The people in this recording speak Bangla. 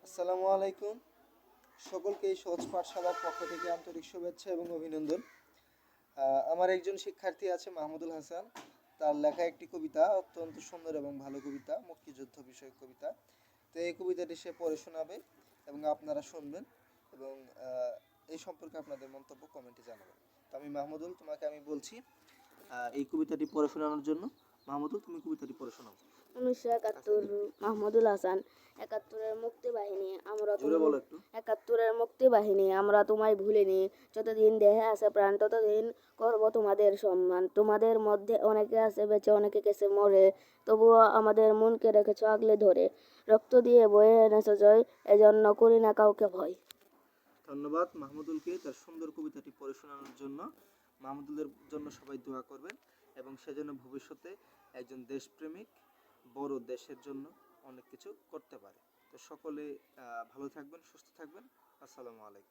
আসসালামু আলাইকুম। সকলকে এই সহজ পাঠশালার পক্ষ থেকে আন্তরিক শুভেচ্ছা এবং অভিনন্দন। আমার একজন শিক্ষার্থী আছে মাহমুদুল হাসান। তার লেখা একটি কবিতা অত্যন্ত সুন্দর এবং ভালো কবিতা, মুক্তিযুদ্ধ বিষয়ক কবিতা। তো এই কবিতাটি সে পড়ে শোনাবে এবং আপনারা শুনবেন এবং এই সম্পর্কে আপনাদের মন্তব্য কমেন্টে জানাবেন। তো আমি মাহমুদুল, তোমাকে আমি বলছি এই কবিতাটি পড়ে শোনানোর জন্য। মাহমুদুল, তুমি কবিতাটি পড়ে শোনাও। 1971 মাহমুদুল হাসান। একাত্তরের মুক্তিবাহিনী আমরা জোরে বলো একটু। একাত্তরের মুক্তিবাহিনী আমরা তোমায় ভুলিনি। যতদিন দেহে আছে প্রাণ ততদিন করব তোমাদের সম্মান। তোমাদের মধ্যে অনেকে আছে বেঁচে, অনেকে গেছে মরে, তবুও আমাদের মনকে রেখেছ আগলে ধরে। রক্ত দিয়ে বয়ে এনেছো জয়, এজন্য করি না কাউকে ভয়। ধন্যবাদ মাহমুদুলকে তার সুন্দর কবিতাটি পড়ে শোনানোর জন্য। মাহমুদুলের জন্য সবাই দোয়া করবেন এবং সে যেন ভবিষ্যতে একজন দেশপ্রেমিক, বড় দেশের জন্য অনেক কিছু করতে পারে। তো সকলে ভালো থাকবেন, সুস্থ থাকবেন। আসসালামু আলাইকুম।